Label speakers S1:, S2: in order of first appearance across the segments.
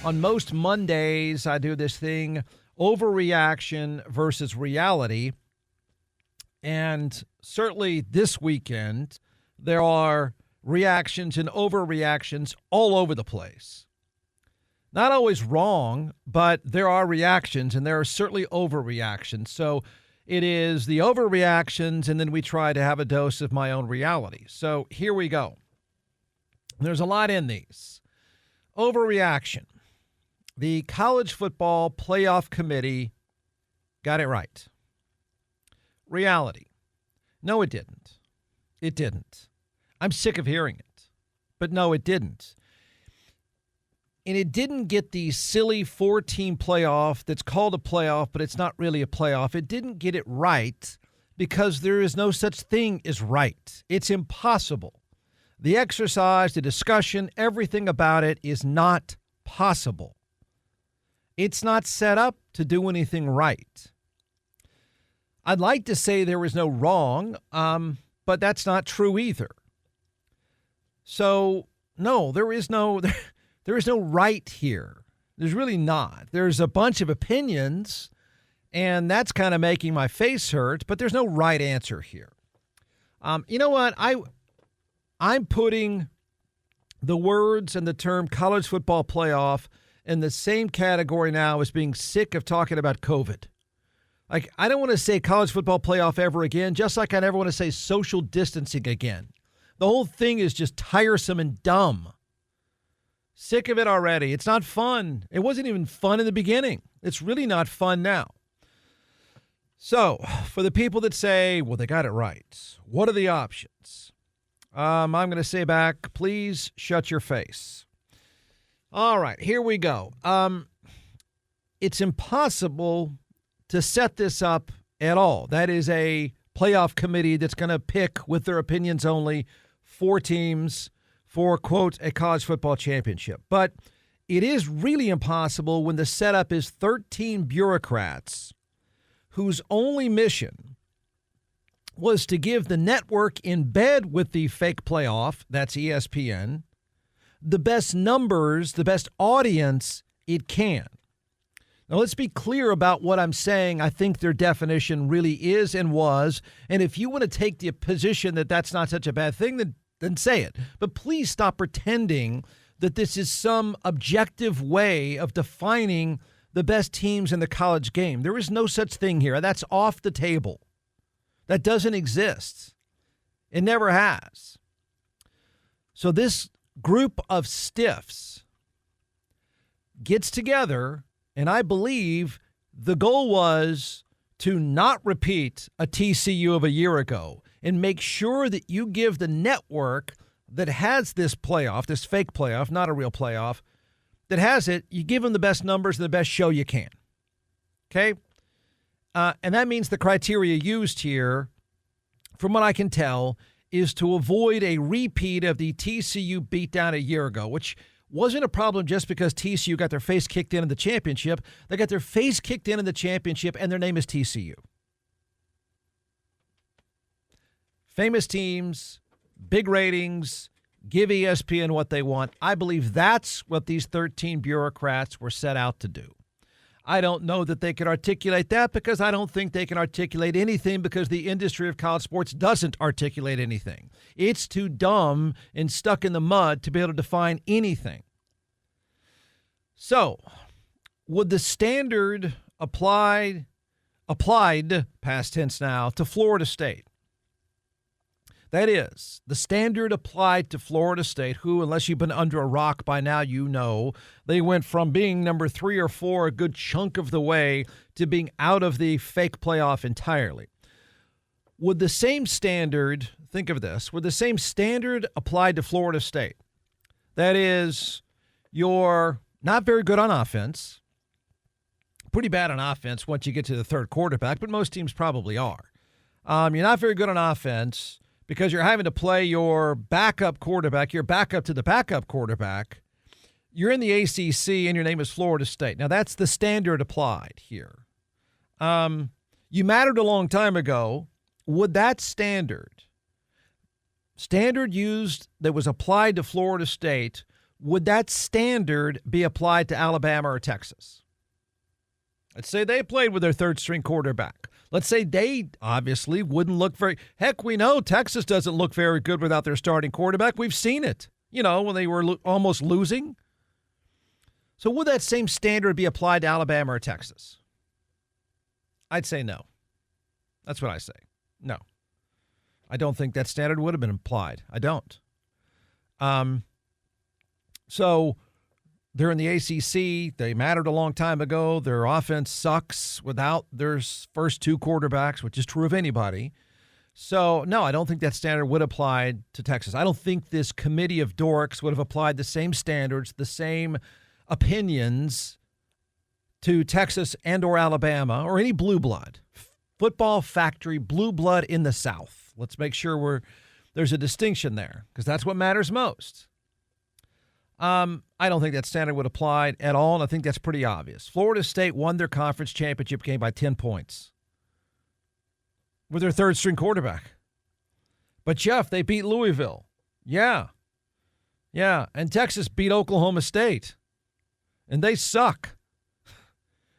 S1: On most Mondays, I do this thing, overreaction versus reality. And certainly this weekend, there are reactions and overreactions all over the place. Not always wrong, but there are reactions, and there are certainly overreactions. So it is the overreactions, and then we try to have a dose of my own reality. So here we go. There's a lot in these. Overreaction. The College Football Playoff Committee got it right. Reality. No, it didn't. It didn't. I'm sick of hearing it. But no, it didn't. And it didn't get the silly 4-team playoff that's called a playoff, but it's not really a playoff. It didn't get it right because there is no such thing as right. It's impossible. The exercise, the discussion, everything about it is not possible. It's not set up to do anything right. I'd like to say there was no wrong, but that's not true either. So, no, there is no right here. There's really not. There's a bunch of opinions, and that's kind of making my face hurt, but there's no right answer here. You know what? I'm putting the words and the term college football playoff in the same category now as being sick of talking about COVID. Like, I don't want to say college football playoff ever again, just like I never want to say social distancing again. The whole thing is just tiresome and dumb. Sick of it already. It's not fun. It wasn't even fun in the beginning. It's really not fun now. So, for the people that say, well, they got it right, what are the options? I'm going to say back, please shut your face. All right, here we go. It's impossible to set this up at all. That is a playoff committee that's going to pick, with their opinions only, 4 teams for, quote, a college football championship. But it is really impossible when the setup is 13 bureaucrats whose only mission was to give the network in bed with the fake playoff, that's ESPN, the best numbers, the best audience it can. Now, let's be clear about what I'm saying. I think their definition really is and was. And if you want to take the position that that's not such a bad thing, then say it. But please stop pretending that this is some objective way of defining the best teams in the college game. There is no such thing here. That's off the table. That doesn't exist. It never has. So this group of stiffs gets together, and I believe the goal was to not repeat a TCU of a year ago and make sure that you give the network that has this playoff, this fake playoff, not a real playoff, that has it, you give them the best numbers and the best show you can. Okay? And that means the criteria used here, from what I can tell, is to avoid a repeat of the TCU beatdown a year ago, which wasn't a problem just because TCU got their face kicked in the championship. They got their face kicked in the championship, and their name is TCU. Famous teams, big ratings, give ESPN what they want. I believe that's what these 13 bureaucrats were set out to do. I don't know that they could articulate that because I don't think they can articulate anything because the industry of college sports doesn't articulate anything. It's too dumb and stuck in the mud to be able to define anything. So, would the standard applied past tense now, to Florida State? That is, the standard applied to Florida State, who, unless you've been under a rock by now, you know, they went from being number 3 or 4 a good chunk of the way to being out of the fake playoff entirely. Would the same standard, think of this, would the same standard apply to Florida State? That is, you're not very good on offense, pretty bad on offense once you get to the third quarterback, but most teams probably are. You're not very good on offense because you're having to play your backup quarterback, your backup to the backup quarterback. You're in the ACC, and your name is Florida State. Now, that's the standard applied here. You mattered a long time ago. Would that standard used that was applied to Florida State, would that standard be applied to Alabama or Texas? Let's say they played with their third-string quarterback. Let's say they obviously wouldn't look very – heck, we know Texas doesn't look very good without their starting quarterback. We've seen it, when they were almost losing. So would that same standard be applied to Alabama or Texas? I'd say no. That's what I say. No. I don't think that standard would have been applied. I don't. So they're in the ACC. They mattered a long time ago. Their offense sucks without their first two quarterbacks, which is true of anybody. So, no, I don't think that standard would apply to Texas. I don't think this committee of dorks would have applied the same standards, the same opinions to Texas and or Alabama or any blue blood. Football factory, blue blood in the South. Let's make sure there's a distinction there because that's what matters most. I don't think that standard would apply at all, and I think that's pretty obvious. Florida State won their conference championship game by 10 points with their third-string quarterback. But, Jeff, they beat Louisville. Yeah. And Texas beat Oklahoma State. And they suck.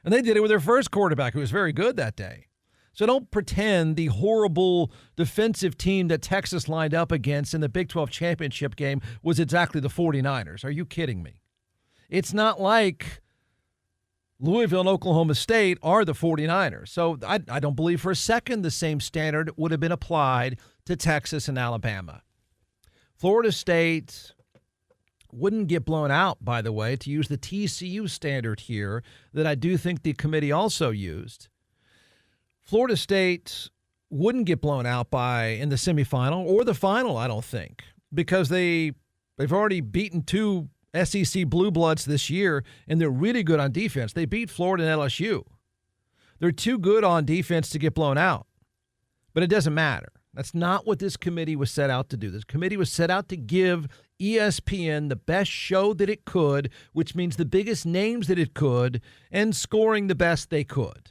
S1: And they did it with their first quarterback, who was very good that day. So don't pretend the horrible defensive team that Texas lined up against in the Big 12 championship game was exactly the 49ers. Are you kidding me? It's not like Louisville and Oklahoma State are the 49ers. So I don't believe for a second the same standard would have been applied to Texas and Alabama. Florida State wouldn't get blown out, by the way, to use the TCU standard here that I do think the committee also used. Florida State wouldn't get blown out in the semifinal or the final, I don't think, because they've already beaten two SEC Blue Bloods this year, and they're really good on defense. They beat Florida and LSU. They're too good on defense to get blown out, but it doesn't matter. That's not what this committee was set out to do. This committee was set out to give ESPN the best show that it could, which means the biggest names that it could, and scoring the best they could.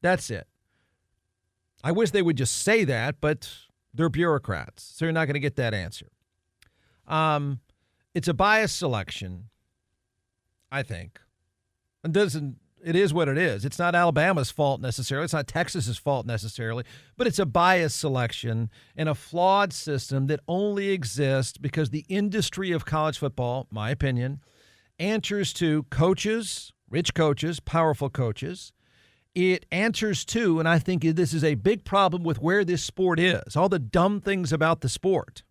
S1: That's it. I wish they would just say that, but they're bureaucrats, so you're not going to get that answer. It's a biased selection, I think. It is what it is. It's not Alabama's fault necessarily. It's not Texas's fault necessarily, but it's a biased selection and a flawed system that only exists because the industry of college football, my opinion, answers to coaches, rich coaches, powerful coaches. It answers to, and I think this is a big problem with where this sport is, all the dumb things about the sport.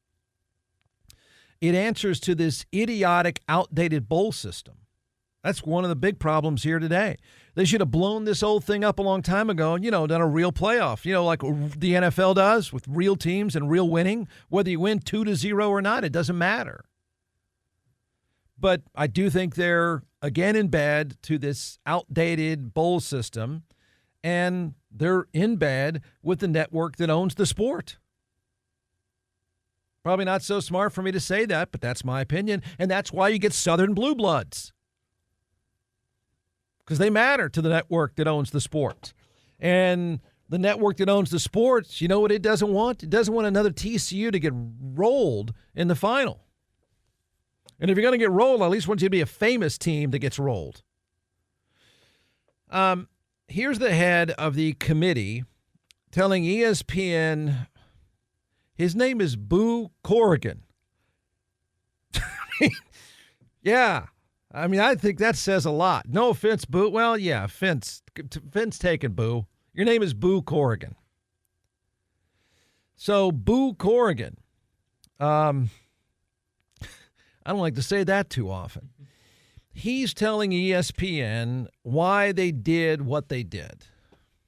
S1: It answers to this idiotic, outdated bowl system. That's one of the big problems here today. They should have blown this old thing up a long time ago and, done a real playoff, like the NFL does with real teams and real winning. Whether you win 2-0 or not, it doesn't matter. But I do think they're, again, in bed to this outdated bowl system, and they're in bed with the network that owns the sport. Probably not so smart for me to say that, but that's my opinion, and that's why you get Southern Blue Bloods. Because they matter to the network that owns the sport. And the network that owns the sports, you know what it doesn't want? It doesn't want another TCU to get rolled in the final. And if you're going to get rolled, I at least want you to be a famous team that gets rolled. Here's the head of the committee telling ESPN his name is Boo Corrigan. Yeah. I think that says a lot. No offense, Boo. Well, yeah, offense taken, Boo. Your name is Boo Corrigan. So, Boo Corrigan. I don't like to say that too often. He's telling ESPN why they did what they did.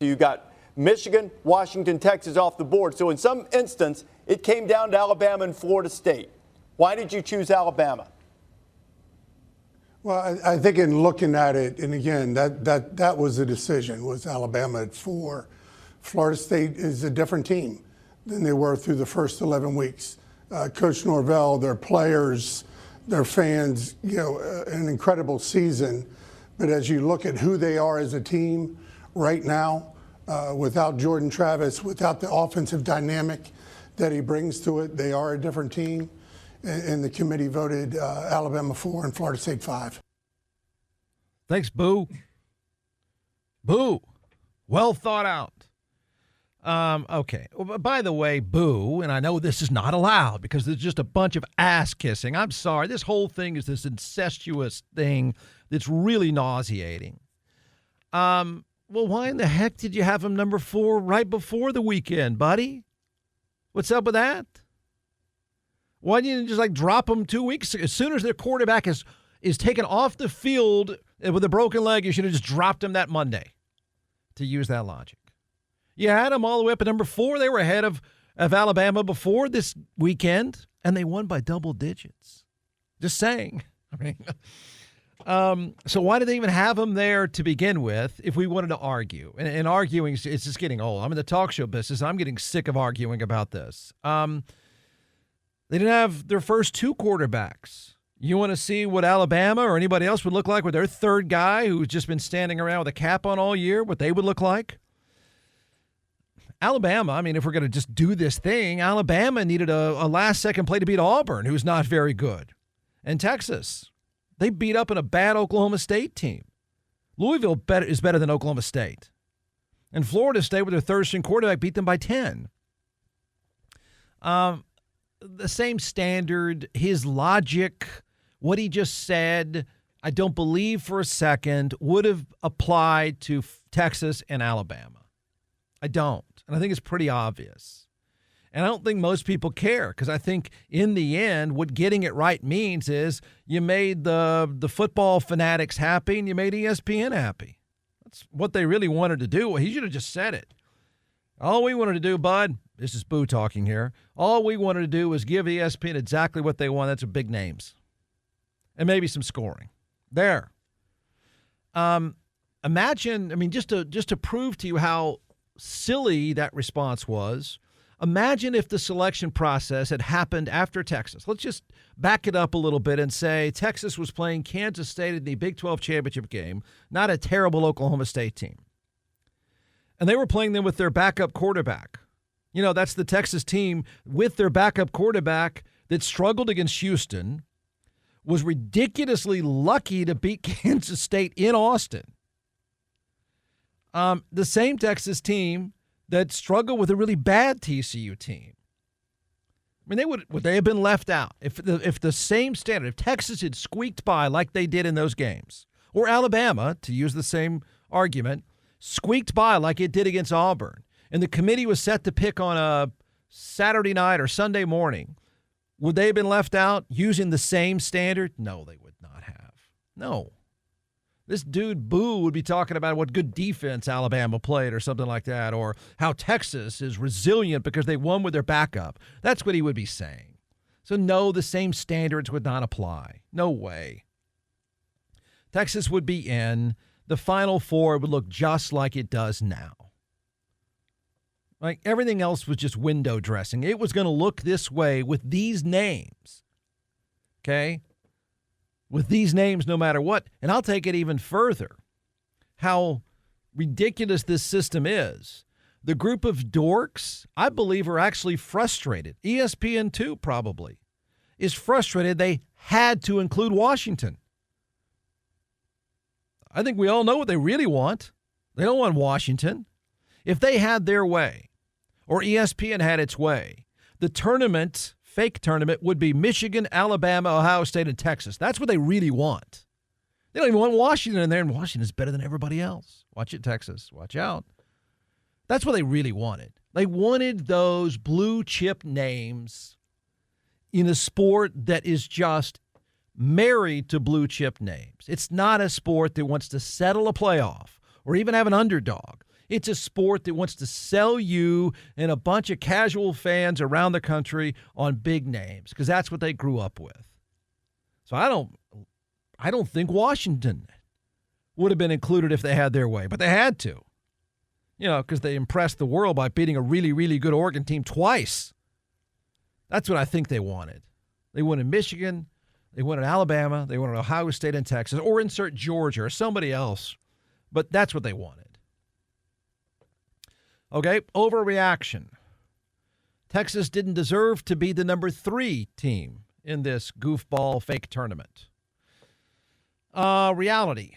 S2: You got Michigan, Washington, Texas off the board. So in some instance, it came down to Alabama and Florida State. Why did you choose Alabama?
S3: Well, I think in looking at it, and again, that was the decision, was Alabama at 4. Florida State is a different team than they were through the first 11 weeks. Coach Norvell, their players, their fans, an incredible season. But as you look at who they are as a team right now, without Jordan Travis, without the offensive dynamic that he brings to it, they are a different team. and the committee voted Alabama 4 and Florida State 5.
S1: Thanks, Boo. Boo. Well thought out. Okay. Well, by the way, Boo, and I know this is not allowed because there's just a bunch of ass kissing. I'm sorry. This whole thing is this incestuous thing that's really nauseating. Well, why in the heck did you have him number 4 right before the weekend, buddy? What's up with that? Why didn't you just drop him 2 weeks ago? As soon as their quarterback is taken off the field with a broken leg, you should have just dropped him that Monday, to use that logic. You had them all the way up at number 4. They were ahead of Alabama before this weekend, and they won by double digits. Just saying. I mean, so why did they even have them there to begin with if we wanted to argue? And arguing, it's just getting old. I'm in the talk show business. I'm getting sick of arguing about this. They didn't have their first 2 quarterbacks. You want to see what Alabama or anybody else would look like with their third guy who's just been standing around with a cap on all year, what they would look like? Alabama, I mean, if we're going to just do this thing, Alabama needed a last-second play to beat Auburn, who's not very good. And Texas, they beat up in a bad Oklahoma State team. Louisville is better than Oklahoma State. And Florida State, with their third-string quarterback, beat them by 10. The same standard, his logic, what he just said, I don't believe for a second, would have applied to Texas and Alabama. I don't. And I think it's pretty obvious. And I don't think most people care because I think in the end, what getting it right means is you made the football fanatics happy and you made ESPN happy. That's what they really wanted to do. Well, he should have just said it. All we wanted to do, bud, this is Boo talking here, all we wanted to do was give ESPN exactly what they want. That's big names. And maybe some scoring. There. Imagine, I mean, just to prove to you how silly that response was, imagine if the selection process had happened after Texas. Let's just back it up a little bit and say Texas was playing Kansas State in the Big 12 championship game, not a terrible Oklahoma State team. And they were playing them with their backup quarterback. You know, that's the Texas team with their backup quarterback that struggled against Houston, was ridiculously lucky to beat Kansas State in Austin. The same Texas team that struggled with a really bad TCU team. I mean, would they have been left out if the same standard, if Texas had squeaked by like they did in those games, or Alabama, to use the same argument, squeaked by like it did against Auburn, and the committee was set to pick on a Saturday night or Sunday morning, would they have been left out using the same standard? No, they would not have. No. This dude, Boo, would be talking about what good defense Alabama played or something like that, or how Texas is resilient because they won with their backup. That's what he would be saying. So, no, the same standards would not apply. No way. Texas would be in. The Final Four would look just like it does now. Like everything else was just window dressing. It was going to look this way with these names. Okay? With these names no matter what. And I'll take it even further. How ridiculous this system is. The group of dorks, I believe, are actually frustrated. ESPN, too, probably, is frustrated they had to include Washington. I think we all know what they really want. They don't want Washington. If they had their way, or ESPN had its way, the tournament, fake tournament, would be Michigan, Alabama, Ohio State, and Texas. That's what they really want. They don't even want Washington in there, and Washington's better than everybody else. Watch it, Texas. Watch out. That's what they really wanted. They wanted those blue chip names in a sport that is just married to blue chip names. It's not a sport that wants to settle a playoff or even have an underdog. It's a sport that wants to sell you and a bunch of casual fans around the country on big names because that's what they grew up with. So I don't think Washington would have been included if they had their way, but they had to. You know, because they impressed the world by beating a really, really good Oregon team twice. That's what I think they wanted. They wanted Michigan, they wanted Alabama, they wanted Ohio State and Texas, or insert Georgia or somebody else. But that's what they wanted. Okay, overreaction. Texas didn't deserve to be the number 3 team in this goofball fake tournament. Reality.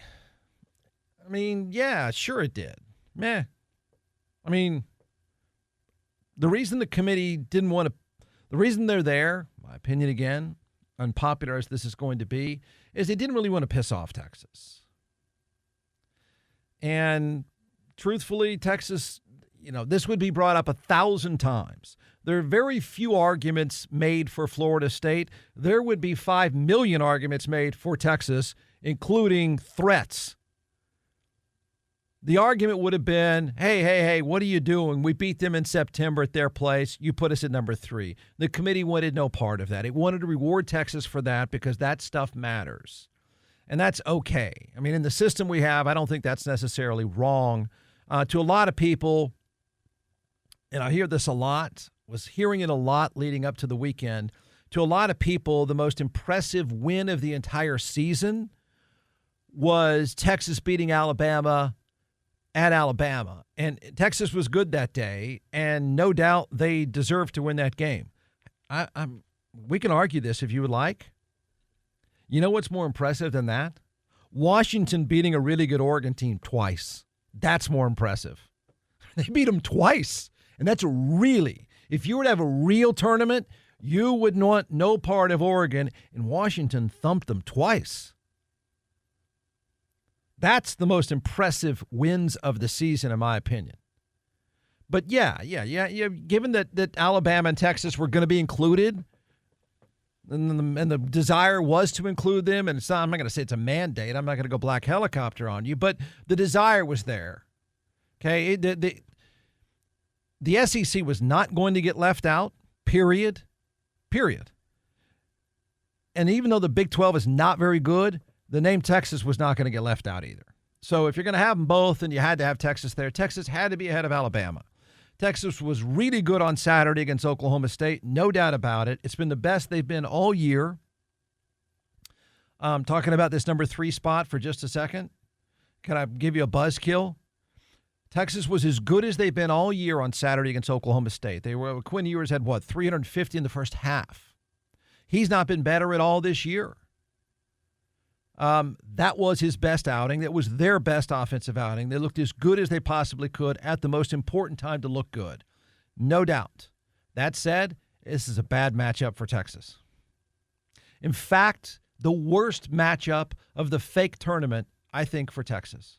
S1: I mean, yeah, sure it did. Meh. I mean, the reason the committee didn't want to, the reason they're there, my opinion again, unpopular as this is going to be, is they didn't really want to piss off Texas. And truthfully, Texas, this would be brought up 1,000 times. There are very few arguments made for Florida State. There would be 5 million arguments made for Texas, including threats. The argument would have been, hey, what are you doing? We beat them in September at their place. You put us at number 3. The committee wanted no part of that. It wanted to reward Texas for that because that stuff matters. And that's okay. I mean, in the system we have, I don't think that's necessarily wrong. To a lot of people, and I hear this a lot, was hearing it a lot leading up to the weekend, to a lot of people, the most impressive win of the entire season was Texas beating Alabama at Alabama. And Texas was good that day, and no doubt they deserve to win that game. We can argue this if you would like. You know what's more impressive than that? Washington beating a really good Oregon team twice. That's more impressive. They beat them twice. And that's if you were to have a real tournament, you would want no part of Oregon, and Washington thumped them twice. That's the most impressive wins of the season, in my opinion. But yeah. Given that Alabama and Texas were going to be included, and the desire was to include them, and I'm not going to say it's a mandate. I'm not going to go black helicopter on you, but the desire was there. Okay, the SEC was not going to get left out. Period. And even though the Big 12 is not very good, the name Texas was not going to get left out either. So if you're going to have them both and you had to have Texas there, Texas had to be ahead of Alabama. Texas was really good on Saturday against Oklahoma State, no doubt about it. It's been the best they've been all year. Talking about this number 3 spot for just a second. Can I give you a buzzkill? Texas was as good as they've been all year on Saturday against Oklahoma State. Quinn Ewers had, 350 in the first half. He's not been better at all this year. That was his best outing. That was their best offensive outing. They looked as good as they possibly could at the most important time to look good. No doubt. That said, this is a bad matchup for Texas. In fact, the worst matchup of the fake tournament, I think, for Texas.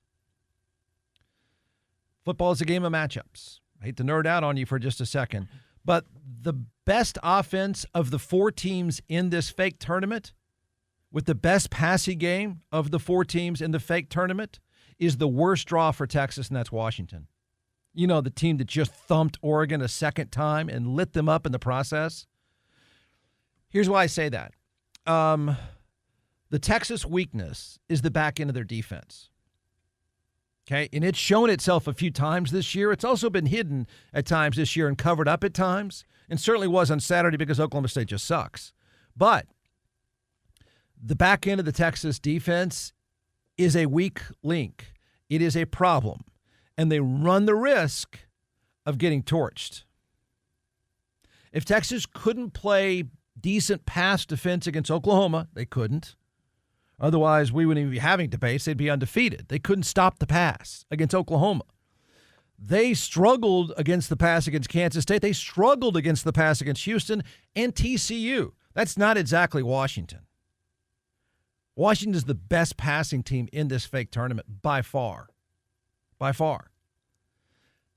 S1: Football is a game of matchups. I hate to nerd out on you for just a second, but the best offense of the 4 teams in this fake tournament, with the best passing game of the 4 teams in the fake tournament, is the worst draw for Texas, and that's Washington. The team that just thumped Oregon a second time and lit them up in the process. Here's why I say that. The Texas weakness is the back end of their defense. Okay, and it's shown itself a few times this year. It's also been hidden at times this year and covered up at times, and certainly was on Saturday because Oklahoma State just sucks. But the back end of the Texas defense is a weak link. It is a problem, and they run the risk of getting torched. If Texas couldn't play decent pass defense against Oklahoma, they couldn't. Otherwise, we wouldn't even be having debates. They'd be undefeated. They couldn't stop the pass against Oklahoma. They struggled against the pass against Kansas State. They struggled against the pass against Houston and TCU. That's not exactly Washington. Washington is the best passing team in this fake tournament by far. By far.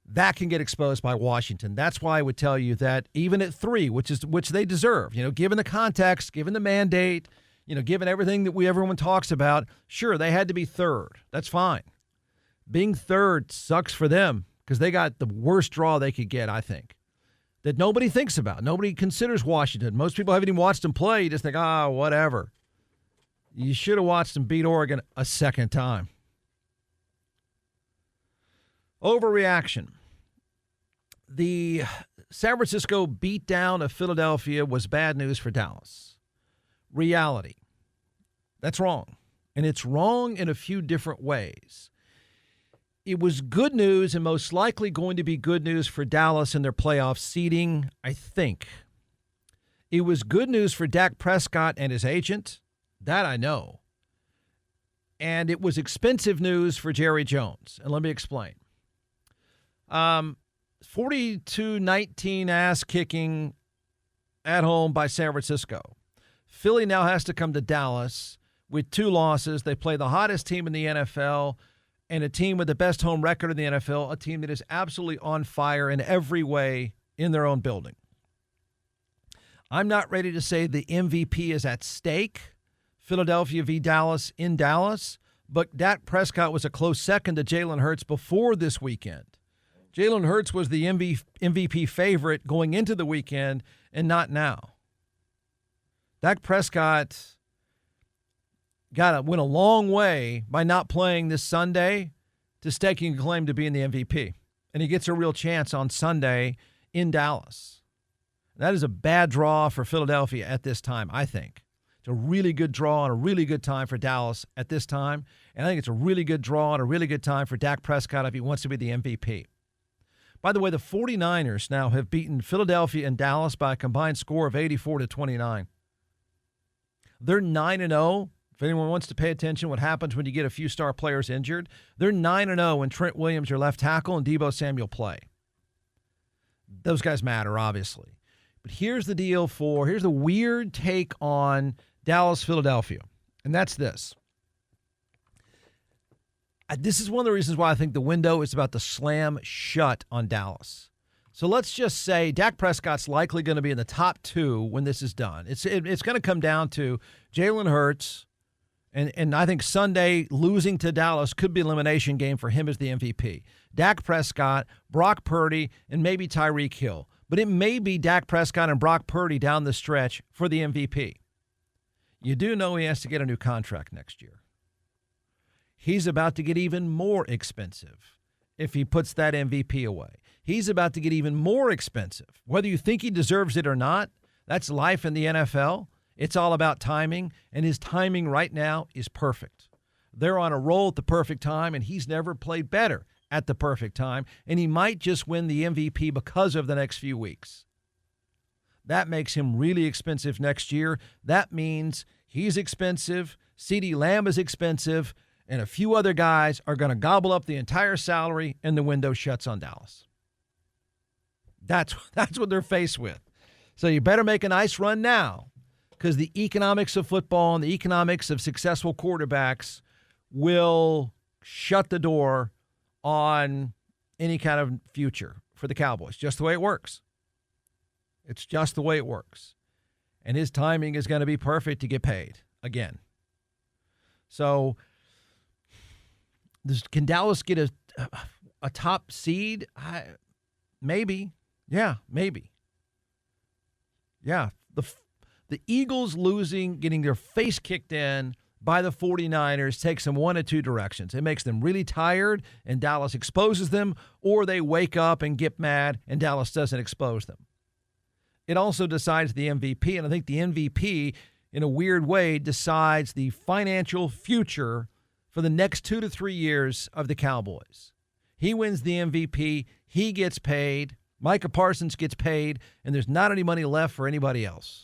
S1: That can get exposed by Washington. That's why I would tell you that even at 3, which they deserve, given the context, given the mandate, given everything that everyone talks about, sure, they had to be 3rd. That's fine. Being 3rd sucks for them because they got the worst draw they could get, I think, that nobody thinks about. Nobody considers Washington. Most people haven't even watched them play. You just think, whatever. You should have watched them beat Oregon a second time. Overreaction. The San Francisco beatdown of Philadelphia was bad news for Dallas. Reality. That's wrong. And it's wrong in a few different ways. It was good news and most likely going to be good news for Dallas in their playoff seeding, I think. It was good news for Dak Prescott and his agent. That I know. And it was expensive news for Jerry Jones. And let me explain. 42-19 ass kicking at home by San Francisco. Philly now has to come to Dallas with 2 losses. They play the hottest team in the NFL and a team with the best home record in the NFL, a team that is absolutely on fire in every way in their own building. I'm not ready to say the MVP is at stake, Philadelphia v. Dallas in Dallas, but Dak Prescott was a close second to Jalen Hurts before this weekend. Jalen Hurts was the MVP favorite going into the weekend and not now. Dak Prescott went a long way by not playing this Sunday to staking a claim to being the MVP. And he gets a real chance on Sunday in Dallas. That is a bad draw for Philadelphia at this time, I think. It's a really good draw and a really good time for Dallas at this time. And I think it's a really good draw and a really good time for Dak Prescott if he wants to be the MVP. By the way, the 49ers now have beaten Philadelphia and Dallas by a combined score of 84-29. They're 9-0. If anyone wants to pay attention what happens when you get a few star players injured, they're 9-0 when Trent Williams, your left tackle, and Deebo Samuel play. Those guys matter, obviously. But here's the deal here's the weird take on Dallas-Philadelphia, and that's this. This is one of the reasons why I think the window is about to slam shut on Dallas. So let's just say Dak Prescott's likely going to be in the top 2 when this is done. It's going to come down to Jalen Hurts, and I think Sunday losing to Dallas could be an elimination game for him as the MVP. Dak Prescott, Brock Purdy, and maybe Tyreek Hill. But it may be Dak Prescott and Brock Purdy down the stretch for the MVP. You do know he has to get a new contract next year. He's about to get even more expensive if he puts that MVP away. He's about to get even more expensive. Whether you think he deserves it or not, that's life in the NFL. It's all about timing, and his timing right now is perfect. They're on a roll at the perfect time, and he's never played better at the perfect time, and he might just win the MVP because of the next few weeks. That makes him really expensive next year. That means he's expensive, CeeDee Lamb is expensive, and a few other guys are going to gobble up the entire salary, and the window shuts on Dallas. That's what they're faced with. So you better make a nice run now, because the economics of football and the economics of successful quarterbacks will shut the door on any kind of future for the Cowboys. Just the way it works. It's just the way it works. And his timing is going to be perfect to get paid again. So can Dallas get a top seed? Maybe. Yeah, maybe. Yeah, the Eagles getting their face kicked in by the 49ers takes them one of 2 directions. It makes them really tired and Dallas exposes them, or they wake up and get mad and Dallas doesn't expose them. It also decides the MVP, and I think the MVP, in a weird way, decides the financial future for the next 2 to 3 years of the Cowboys. He wins the MVP, he gets paid, Micah Parsons gets paid, and there's not any money left for anybody else.